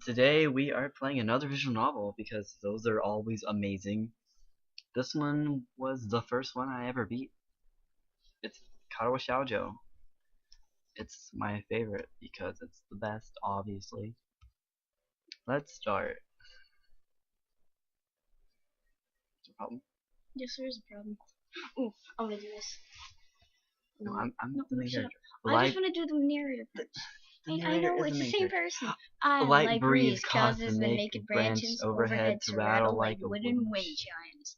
Today we are playing another visual novel because those are always amazing. This one was the first one I ever beat. It's Katawa Shoujo. It's my favorite because it's the best, obviously. Let's start. Is there a problem? Yes, there is a problem. Ooh, I'm gonna do this. No, I'm no, the main shut character. up. I just want to do the narrative first. I know, it's the same person. A I light breeze causes the naked branches overhead to rattle like wooden wind chimes.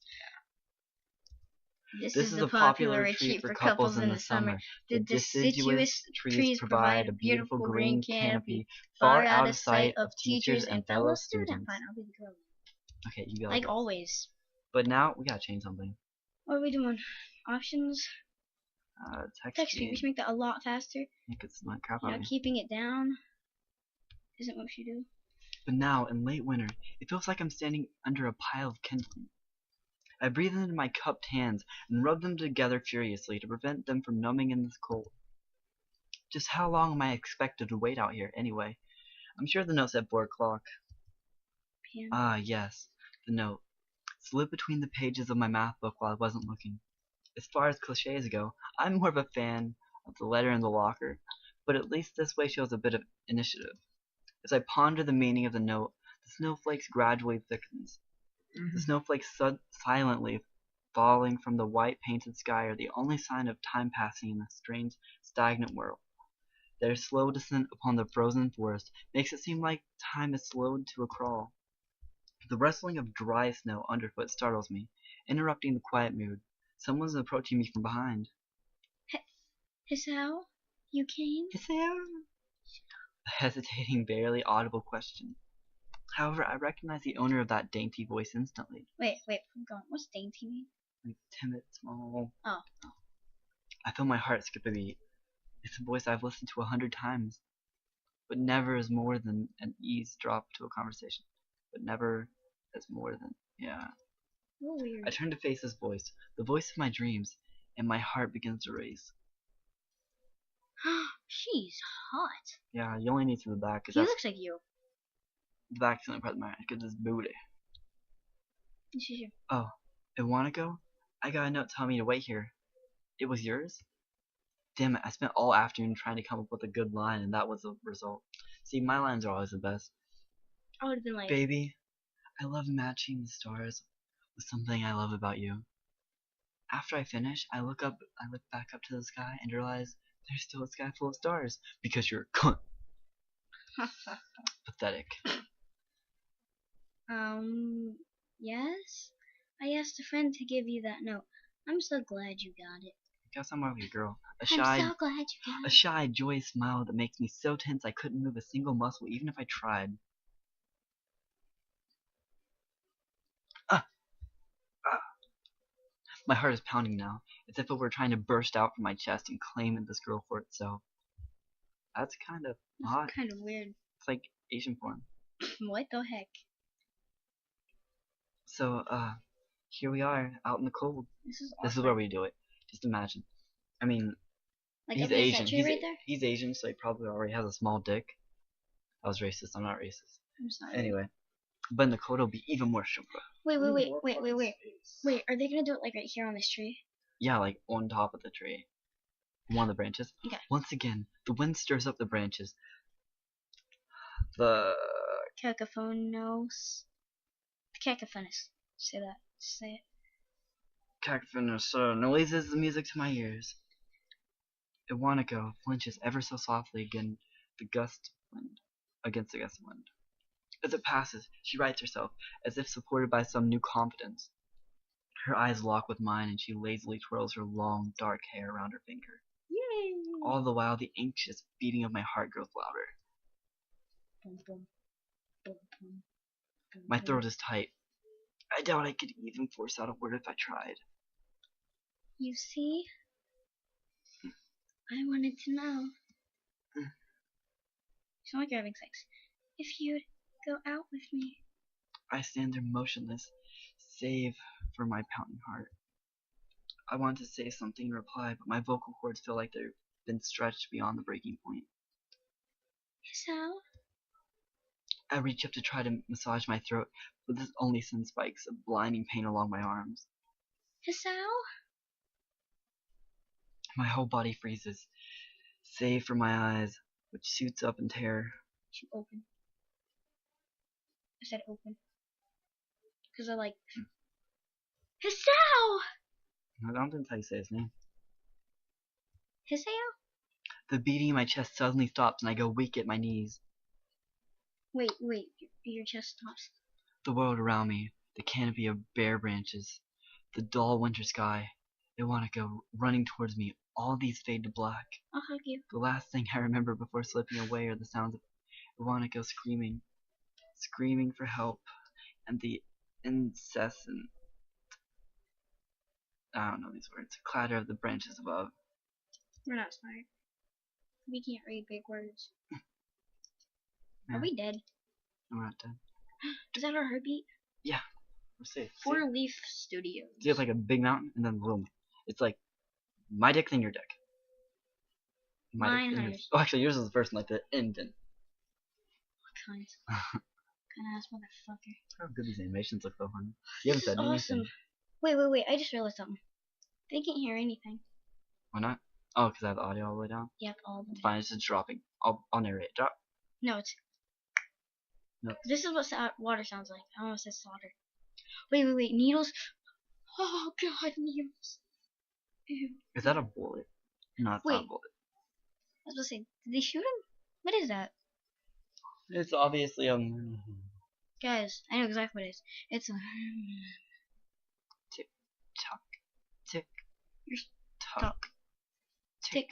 This is a popular retreat for couples in the summer. The deciduous trees provide a beautiful green canopy far out of sight of teachers and fellow students. Fine, I'll be the girl. Okay, you got Like always. But now we gotta change something. What are we doing? Options? Text speed. We should make that a lot faster. It's not crap You know, keeping it down isn't what we should do. But now, in late winter, it feels like I'm standing under a pile of kindling. I breathe into my cupped hands and rub them together furiously to prevent them from numbing in this cold. Just how long am I expected to wait out here, anyway? I'm sure the note said 4 o'clock. PM. Ah, yes, the note. Slipped between the pages of my math book while I wasn't looking. As far as cliches go, I'm more of a fan of the letter in the locker, but at least this way shows a bit of initiative. As I ponder the meaning of the note, the snowflakes gradually thickens. The snowflakes silently falling from the white painted sky are the only sign of time passing in a strange, stagnant world. Their slow descent upon the frozen forest makes it seem like time is slowed to a crawl. The rustling of dry snow underfoot startles me, interrupting the quiet mood. Someone's approaching me from behind. Hisao? You came? Hisao? A hesitating, barely audible question. However, I recognize the owner of that dainty voice instantly. Wait, I'm going. What's dainty mean? Like timid, small. Oh. I feel my heart skip a beat. It's a voice I've listened to 100 times, but never as more than an eavesdrop to a conversation. But never as more than, yeah. Weird. I turn to face this voice, the voice of my dreams, and my heart begins to race. She's hot. Yeah, you only need to the back. He looks like you. The back's the only part of my because it's booty. She's here. Oh, Iwanako? I got a note telling me to wait here. It was yours? Damn it, I spent all afternoon trying to come up with a good line, and that was the result. See, my lines are always the best. I would have been like, baby, I love matching the stars with something I love about you. After I finish, I look back up to the sky and realize there's still a sky full of stars because you're a cunt. Pathetic. Yes? I asked a friend to give you that note. I'm so glad you got it. Guess I'm more of your girl. I'm so glad you got it. A shy, joyous smile that makes me so tense I couldn't move a single muscle even if I tried. My heart is pounding now, as if it were trying to burst out from my chest and claim this girl for itself. That's kind of hot. That's kind of weird. It's like Asian porn. What the heck? So, here we are, out in the cold. This is where we do it. Just imagine. I mean, like he's Asian. He's Asian, so he probably already has a small dick. I was racist. I'm not racist. I'm sorry. Anyway, but in the cold, it'll be even more shukra. Wait. Wait, are they gonna do it like right here on this tree? Yeah, like on top of the tree. One of the branches. Okay. Once again, the wind stirs up the branches. The Cacophonous. Cacophonous. Say that. Say it. Cacophonous noises the music to my ears. Iwanako flinches ever so softly against the gust of wind. As it passes, she rights herself, as if supported by some new confidence. Her eyes lock with mine, and she lazily twirls her long, dark hair around her finger. Yay! All the while, the anxious beating of my heart grows louder. Boom, boom, boom, boom, boom, my throat is tight. I doubt I could even force out a word if I tried. You see? I wanted to know. You sound like you're having sex. If you'd go out with me. I stand there motionless, save for my pounding heart. I want to say something in reply, but my vocal cords feel like they've been stretched beyond the breaking point. Hisao? I reach up to try to massage my throat, but this only sends spikes of blinding pain along my arms. Hisao? My whole body freezes, save for my eyes, which shoots up in terror. Should open. I said open. Because I like... Hisao! I don't think that's how you say his name. Hisao? The beating in my chest suddenly stops and I go weak at my knees. Wait, your chest stops. The world around me, the canopy of bare branches, the dull winter sky, Iwanako running towards me, all these fade to black. I'll hug you. The last thing I remember before slipping away are the sounds of Iwanako screaming for help, and the incessant, I don't know these words, clatter of the branches above. We're not smart. We can't read big words. Yeah. Are we dead? No, we're not dead. Is that our heartbeat? Yeah, we're safe. Four Leaf Studios. See, it's like a big mountain and then boom. It's like my dick, then your dick. Mine hers. Oh, actually, yours is the first, like the indent. Cunt. Cunt-ass motherfucker. How good these animations look, though, honey. You haven't said anything. Wait. I just realized something. They can't hear anything. Why not? Oh, because I have the audio all the way down? Yep, all the way. It's fine, it's just dropping. I'll narrate. Drop. No, it's... No. This is what water sounds like. I almost said slaughter. Wait. Needles? Oh, God, needles. Ew. Is that a bullet? No, it's not a bullet. I was supposed to say, did they shoot him? What is that? It's obviously Guys, I know exactly what it is. It's a... Tick, tock, tick, You're tock, tick.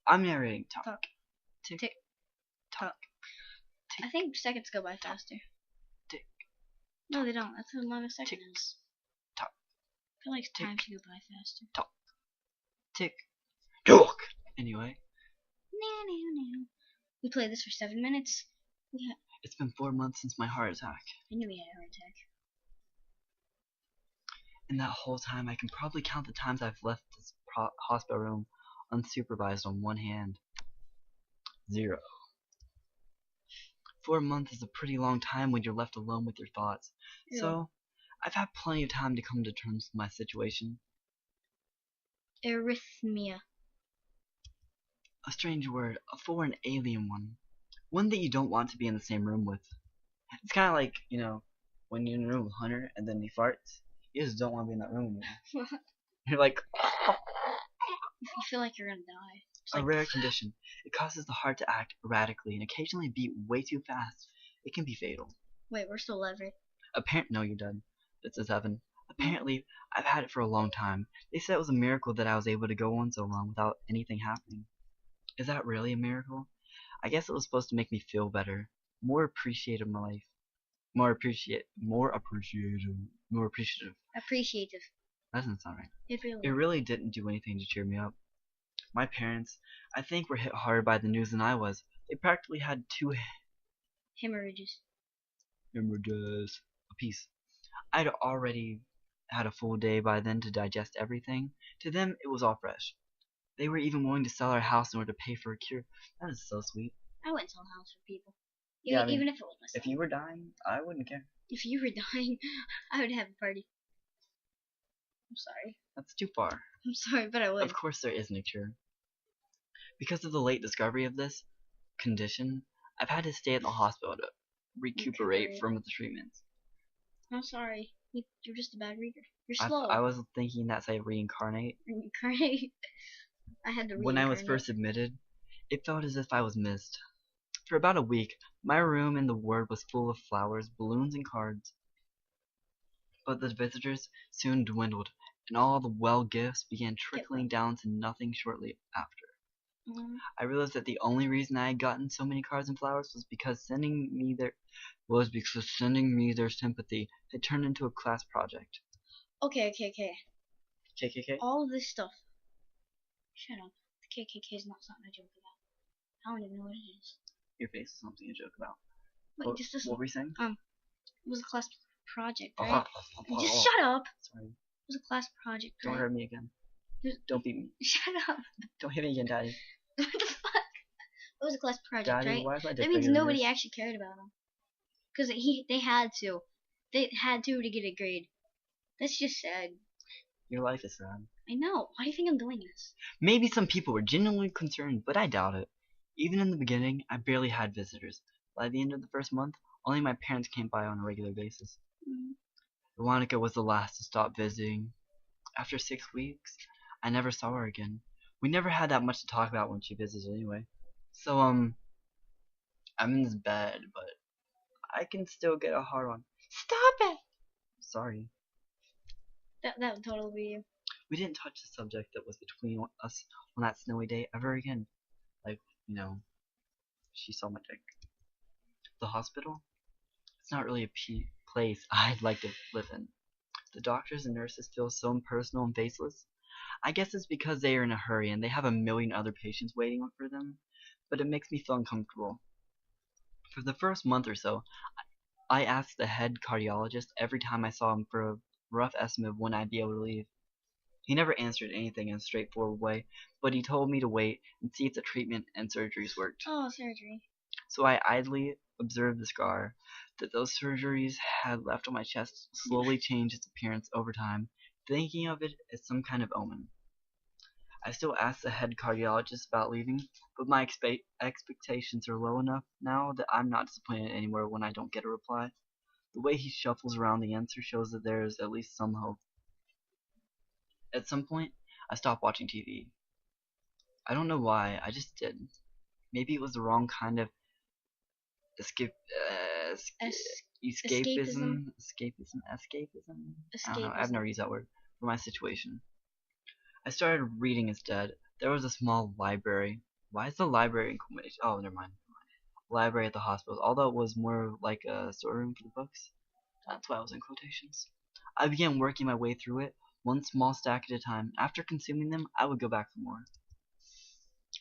I'm narrating. Tock, Tock. tick, Tick. tock. I think seconds go by faster. Tick. No, they don't. That's how long a second Tick. is. Tock. I feel like Tick. time should go by faster. Tock. Tick. Tock. Anyway. We played this for 7 minutes. It's been 4 months since my heart attack. I knew we had a heart attack. In that whole time, I can probably count the times I've left this hospital room unsupervised on one hand. 0. 4 months is a pretty long time when you're left alone with your thoughts. Yeah. So, I've had plenty of time to come to terms with my situation. Arrhythmia. A strange word, a foreign alien one. One that you don't want to be in the same room with. It's kind of like, you know, when you're in a room with Hunter and then he farts. You just don't want to be in that room anymore. You're like... You feel like you're gonna die. A rare condition. It causes the heart to act erratically and occasionally beat way too fast. It can be fatal. Wait, we're still levered. No, you're dead. This is Evan. Apparently, I've had it for a long time. They said it was a miracle that I was able to go on so long without anything happening. Is that really a miracle? I guess it was supposed to make me feel better. More appreciative of my life. More appreciative. Appreciative. That doesn't sound right. It really didn't do anything to cheer me up. My parents, I think, were hit harder by the news than I was. They practically had 2 hemorrhages apiece. I'd already had a full day by then to digest everything. To them, it was all fresh. They were even willing to sell our house in order to pay for a cure. That is so sweet. I wouldn't sell a house for people. Yeah, I mean, even if it was myself. If you were dying, I wouldn't care. If you were dying, I would have a party. I'm sorry. That's too far. I'm sorry, but I would. Of course there isn't a cure. Because of the late discovery of this condition, I've had to stay at the hospital to recuperate from the treatments. I'm sorry. You're just a bad reader. You're slow. I was thinking that's like reincarnate. Reincarnate? I had to reincarnate. When I was first admitted, it felt as if I was missed. For about a week, my room in the ward was full of flowers, balloons, and cards. But the visitors soon dwindled, and all the well gifts began trickling down to nothing shortly after. I realized that the only reason I had gotten so many cards and flowers was because sending me their sympathy had turned into a class project. Okay. KKK? All of this stuff. Shut up. The KKK is not something I joke about. I don't even know what it is. Your face is something to joke about. Wait, what were you saying? It was a class project, right? Just shut up. Sorry. It was a class project, right? Don't hurt me again. Don't beat me. Shut up. Don't hit me again, Daddy. What the fuck? It was a class project, Daddy, right? why is my dick That means bigger than nobody yours? actually cared about them. Because they had to. They had to get a grade. That's just sad. Your life is sad. I know. Why do you think I'm doing this? Maybe some people were genuinely concerned, but I doubt it. Even in the beginning, I barely had visitors. By the end of the first month, only my parents came by on a regular basis. Veronica was the last to stop visiting. After 6 weeks, I never saw her again. We never had that much to talk about when she visited anyway. So, I'm in this bed, but I can still get a hard on. Stop it! Sorry. That would totally be you. We didn't touch the subject that was between us on that snowy day ever again. Like, she saw my dick. The hospital? It's not really a place I'd like to live in. The doctors and nurses feel so impersonal and faceless. I guess it's because they are in a hurry and they have a million other patients waiting for them, but it makes me feel uncomfortable. For the first month or so, I asked the head cardiologist every time I saw him for a rough estimate of when I'd be able to leave. He never answered anything in a straightforward way, but he told me to wait and see if the treatment and surgeries worked. Oh, surgery. So I idly observed the scar that those surgeries had left on my chest slowly change its appearance over time, thinking of it as some kind of omen. I still ask the head cardiologist about leaving, but my expectations are low enough now that I'm not disappointed anymore when I don't get a reply. The way he shuffles around the answer shows that there is at least some hope. At some point, I stopped watching TV. I don't know why, I just did. Maybe it was the wrong kind of escapism. I don't know, I've never used that word for my situation. I started reading instead. There was a small library. Why is the library in quotation? Oh, never mind. Library at the hospital, although it was more like a storeroom for the books. That's why I was in quotations. I began working my way through it, one small stack at a time. After consuming them, I would go back for more.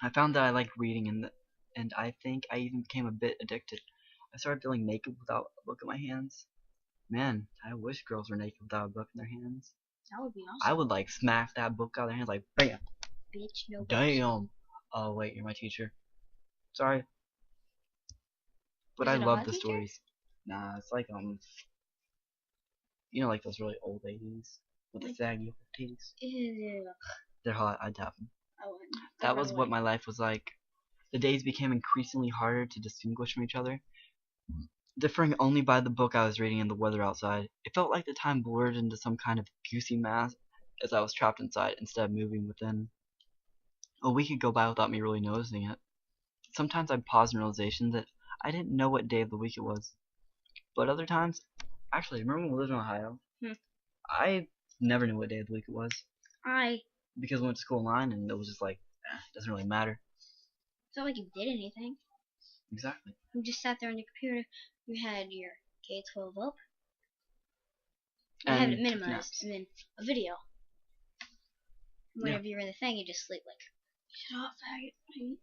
I found that I liked reading, and I think I even became a bit addicted. I started feeling naked without a book in my hands. Man, I wish girls were naked without a book in their hands. That would be awesome. I would like smack that book out of their hands like bam. Bitch, no books. Damn. Oh wait, you're my teacher. Sorry. But I love the stories. Nah, it's like like those really old ladies with the saggy titties. Ew. They're hot. I'd tap them. I wouldn't. That was what my life was like. The days became increasingly harder to distinguish from each other, differing only by the book I was reading and the weather outside. It felt like the time blurred into some kind of goosey mass as I was trapped inside instead of moving within. A week would go by without me really noticing it. Sometimes I'd pause in realization that I didn't know what day of the week it was. But other times, actually, remember when we lived in Ohio? I never knew what day of the week it was. Because we went to school online and it was just like, it doesn't really matter. It's not like you did anything. Exactly. You just sat there on your computer. You had your K-12 up. You have it minimized, and then a video. Whenever you're in the thing, you just sleep like, shut up, faggot.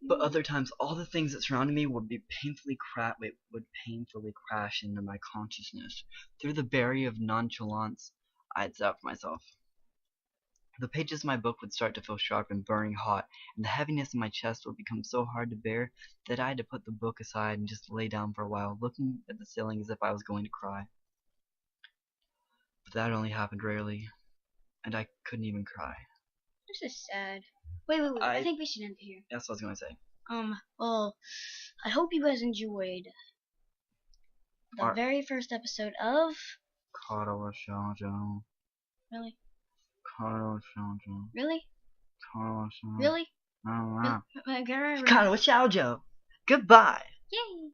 But other times, all the things that surrounded me would painfully crash into my consciousness. Through the barrier of nonchalance, I'd set up for myself. The pages of my book would start to feel sharp and burning hot, and the heaviness in my chest would become so hard to bear that I had to put the book aside and just lay down for a while, looking at the ceiling as if I was going to cry. But that only happened rarely, and I couldn't even cry. This is sad. Wait. I think we should end here. That's what I was going to say. Well, I hope you guys enjoyed the very first episode of Katawa Shoujo. Really? Katawa Shoujo. Really? Katawa Shoujo. Really? Katawa Katawa Shoujo. Goodbye. Yay!